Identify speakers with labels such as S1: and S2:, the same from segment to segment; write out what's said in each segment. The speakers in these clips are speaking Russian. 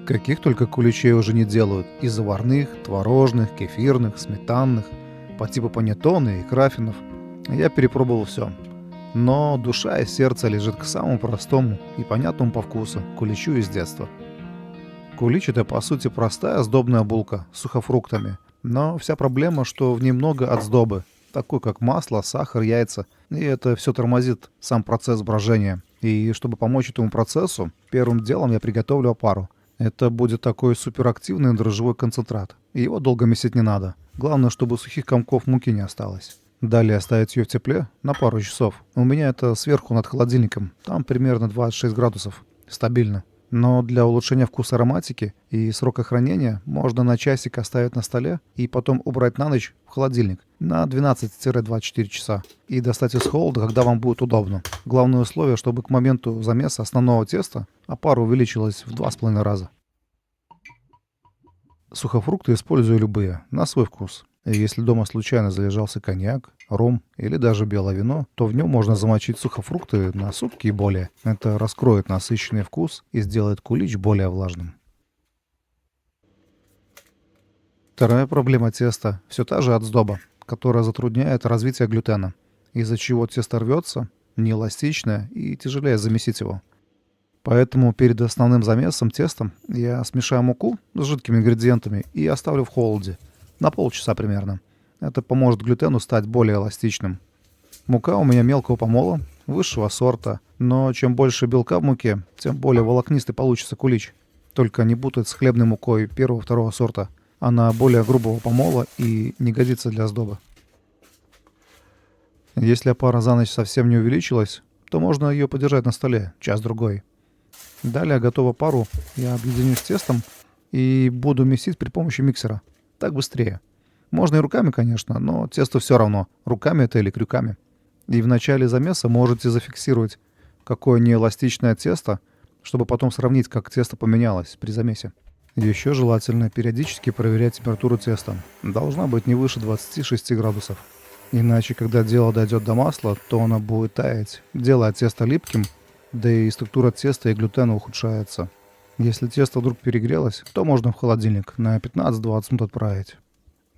S1: Каких только куличей уже не делают. И заварных, творожных, кефирных, сметанных, по типу панеттоне и краффинов. Я перепробовал все. Но душа и сердце лежит к самому простому и понятному по вкусу куличу из детства. Кулич — это по сути простая сдобная булка с сухофруктами. Но вся проблема, что в ней много отсдобы, такой как масло, сахар, яйца. И это все тормозит сам процесс брожения. И чтобы помочь этому процессу, первым делом я приготовлю опару. Это будет такой суперактивный дрожжевой концентрат. И его долго месить не надо. Главное, чтобы сухих комков муки не осталось. Далее оставить ее в тепле на пару часов. У меня это сверху над холодильником. Там примерно 26 градусов. Стабильно. Но для улучшения вкуса ароматики и срока хранения можно на часик оставить на столе и потом убрать на ночь в холодильник на 12-24 часа. И достать из холода, когда вам будет удобно. Главное условие, чтобы к моменту замеса основного теста опара увеличилась в 2,5 раза. Сухофрукты использую любые, на свой вкус. И если дома случайно залежался коньяк, ром или даже белое вино, то в нем можно замочить сухофрукты на сутки и более. Это раскроет насыщенный вкус и сделает кулич более влажным. Вторая проблема теста — все та же отсдоба, которая затрудняет развитие глютена, из-за чего тесто рвется, неэластичное и тяжелее замесить его. Поэтому перед основным замесом теста я смешаю муку с жидкими ингредиентами и оставлю в холоде. На полчаса примерно. Это поможет глютену стать более эластичным. Мука у меня мелкого помола, высшего сорта, но чем больше белка в муке, тем более волокнистый получится кулич. Только не путать с хлебной мукой первого-второго сорта. Она более грубого помола и не годится для сдобы. Если опара за ночь совсем не увеличилась, то можно ее подержать на столе час-другой. Далее готовую пару я объединю с тестом и буду месить при помощи миксера. Так быстрее. Можно и руками, конечно, но тесто все равно, руками это или крюками. И в начале замеса можете зафиксировать, какое неэластичное тесто, чтобы потом сравнить, как тесто поменялось при замесе. Еще желательно периодически проверять температуру теста. Должна быть не выше 26 градусов. Иначе, когда дело дойдет до масла, то оно будет таять, делая тесто липким, да и структура теста и глютена ухудшается. Если тесто вдруг перегрелось, то можно в холодильник на 15-20 минут отправить.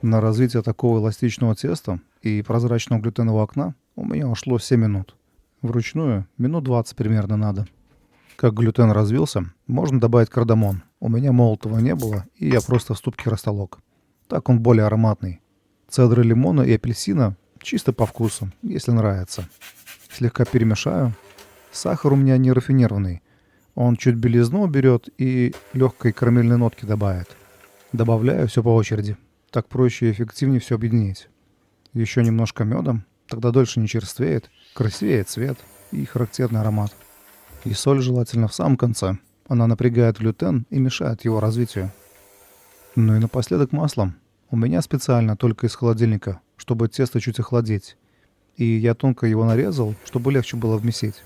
S1: На развитие такого эластичного теста и прозрачного глютенового окна у меня ушло 7 минут. Вручную минут 20 примерно надо. Как глютен развился, можно добавить кардамон. У меня молотого не было, и я просто в ступке растолок. Так он более ароматный. Цедры лимона и апельсина чисто по вкусу, если нравится. Слегка перемешаю. Сахар у меня не рафинированный. Он чуть белизну уберет и легкой карамельной нотки добавит. Добавляю все по очереди. Так проще и эффективнее все объединить. Еще немножко меда, тогда дольше не черствеет, красивее цвет и характерный аромат. И соль желательно в самом конце. Она напрягает глютен и мешает его развитию. Ну и напоследок масло. У меня специально только из холодильника, чтобы тесто чуть охладить. И я тонко его нарезал, чтобы легче было вмесить.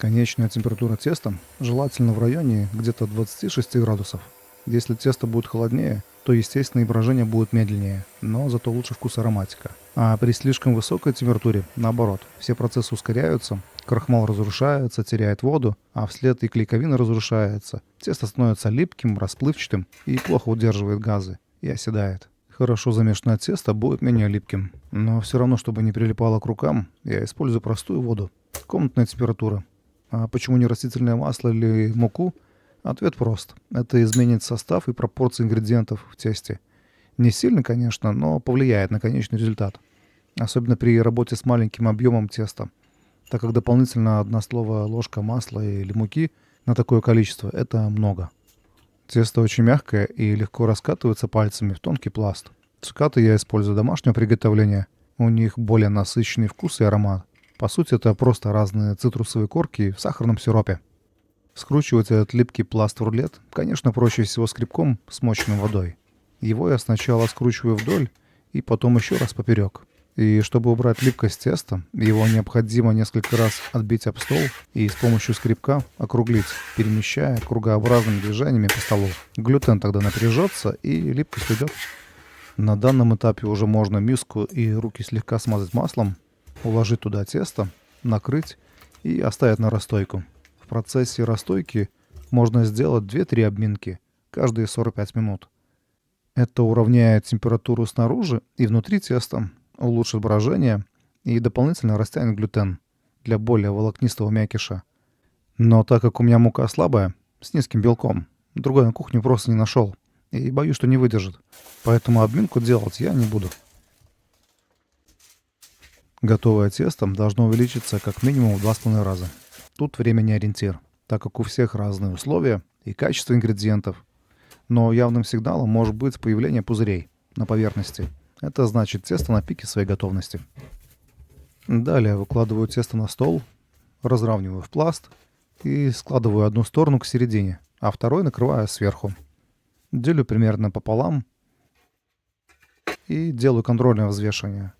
S1: Конечная температура теста желательно в районе где-то 26 градусов. Если тесто будет холоднее, то, естественно, и брожение будет медленнее, но зато лучше вкус и ароматика. А при слишком высокой температуре, наоборот, все процессы ускоряются, крахмал разрушается, теряет воду, а вслед и клейковина разрушается. Тесто становится липким, расплывчатым и плохо удерживает газы и оседает. Хорошо замешанное тесто будет менее липким, но все равно, чтобы не прилипало к рукам, я использую простую воду, комнатная температура. А почему не растительное масло или муку? Ответ прост. Это изменит состав и пропорции ингредиентов в тесте. Не сильно, конечно, но повлияет на конечный результат. Особенно при работе с маленьким объемом теста, так как дополнительно однословая ложка масла или муки на такое количество — это много. Тесто очень мягкое и легко раскатывается пальцами в тонкий пласт. Цукаты я использую домашнего приготовления. У них более насыщенный вкус и аромат. По сути, это просто разные цитрусовые корки в сахарном сиропе. Скручивать этот липкий пласт в рулет, конечно, проще всего скребком, смоченным водой. Его я сначала скручиваю вдоль и потом еще раз поперек. И чтобы убрать липкость теста, его необходимо несколько раз отбить об стол и с помощью скребка округлить, перемещая кругообразными движениями по столу. Глютен тогда напряжется и липкость уйдет. На данном этапе уже можно миску и руки слегка смазать маслом, уложить туда тесто, накрыть и оставить на расстойку. В процессе расстойки можно сделать 2-3 обминки каждые 45 минут. Это уравняет температуру снаружи и внутри теста, улучшит брожение и дополнительно растянет глютен для более волокнистого мякиша. Но так как у меня мука слабая, с низким белком, другой на кухне просто не нашел и боюсь, что не выдержит. Поэтому обминку делать я не буду. Готовое тесто должно увеличиться как минимум в 2,5 раза. Тут время не ориентир, так как у всех разные условия и качество ингредиентов. Но явным сигналом может быть появление пузырей на поверхности. Это значит тесто на пике своей готовности. Далее выкладываю тесто на стол, разравниваю в пласт и складываю одну сторону к середине, а второй накрываю сверху. Делю примерно пополам и делаю контрольное взвешивание.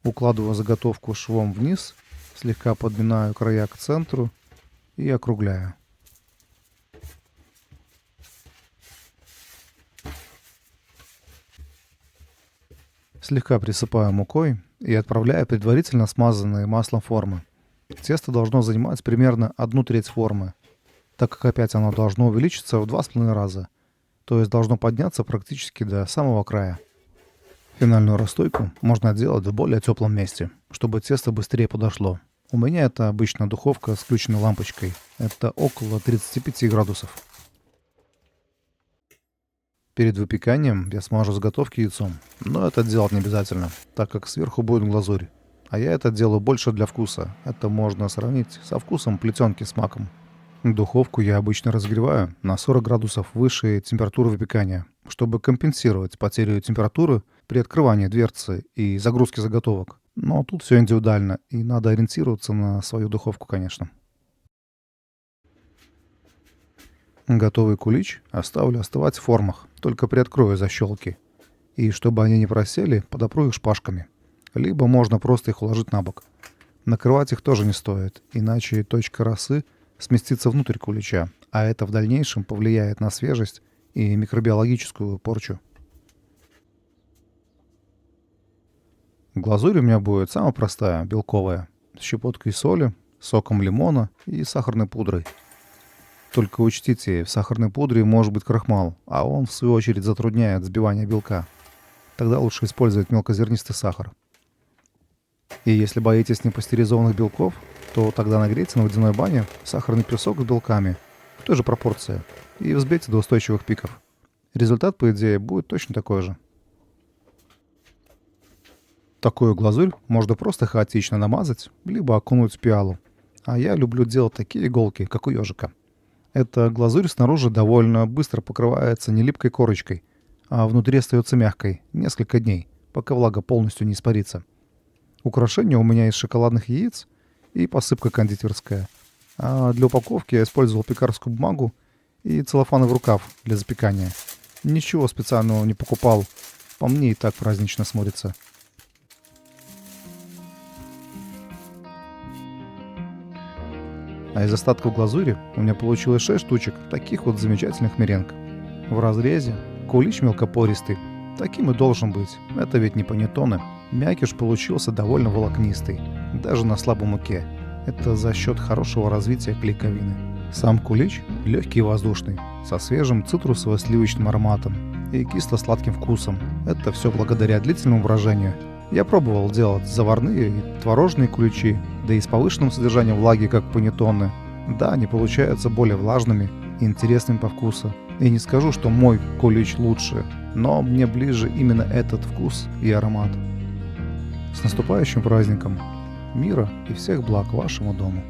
S1: Укладываю заготовку швом вниз, слегка подминаю края к центру и округляю. Слегка присыпаю мукой и отправляю предварительно смазанные маслом формы. Тесто должно занимать примерно 1/3 формы, так как опять оно должно увеличиться в 2,5 раза, то есть должно подняться практически до самого края. Финальную расстойку можно делать в более теплом месте, чтобы тесто быстрее подошло. У меня это обычно духовка с включенной лампочкой. Это около 35 градусов. Перед выпеканием я смажу заготовки яйцом, но это делать не обязательно, так как сверху будет глазурь. А я это делаю больше для вкуса. Это можно сравнить со вкусом плетенки с маком. Духовку я обычно разогреваю на 40 градусов выше температуры выпекания, чтобы компенсировать потерю температуры при открывании дверцы и загрузке заготовок. Но тут все индивидуально, и надо ориентироваться на свою духовку, конечно. Готовый кулич оставлю остывать в формах, только приоткрою защелки. И чтобы они не просели, подопру их шпажками. Либо можно просто их уложить на бок. Накрывать их тоже не стоит, иначе точка росы сместится внутрь кулича, а это в дальнейшем повлияет на свежесть и микробиологическую порчу. Глазурь у меня будет самая простая, белковая, с щепоткой соли, соком лимона и сахарной пудрой. Только учтите, в сахарной пудре может быть крахмал, а он в свою очередь затрудняет взбивание белка. Тогда лучше использовать мелкозернистый сахар. И если боитесь непастеризованных белков, то тогда нагрейте на водяной бане сахарный песок с белками в той же пропорции и взбейте до устойчивых пиков. Результат, по идее, будет точно такой же. Такую глазурь можно просто хаотично намазать, либо окунуть в пиалу. А я люблю делать такие иголки, как у ежика. Эта глазурь снаружи довольно быстро покрывается нелипкой корочкой, а внутри остается мягкой несколько дней, пока влага полностью не испарится. Украшение у меня из шоколадных яиц и посыпка кондитерская. А для упаковки я использовал пекарскую бумагу и целлофановый рукав для запекания. Ничего специального не покупал, по мне и так празднично смотрится. А из остатков глазури у меня получилось 6 штучек таких вот замечательных меренг. В разрезе, кулич мелкопористый. Таким и должен быть, это ведь не панеттоне. Мякиш получился довольно волокнистый, даже на слабой муке. Это за счет хорошего развития клейковины. Сам кулич легкий и воздушный, со свежим цитрусово-сливочным ароматом и кисло-сладким вкусом. Это все благодаря длительному брожению. Я пробовал делать заварные и творожные куличи, да и с повышенным содержанием влаги, как панеттоне. Да, они получаются более влажными и интересными по вкусу. И не скажу, что мой кулич лучше, но мне ближе именно этот вкус и аромат. С наступающим праздником! Мира и всех благ вашему дому!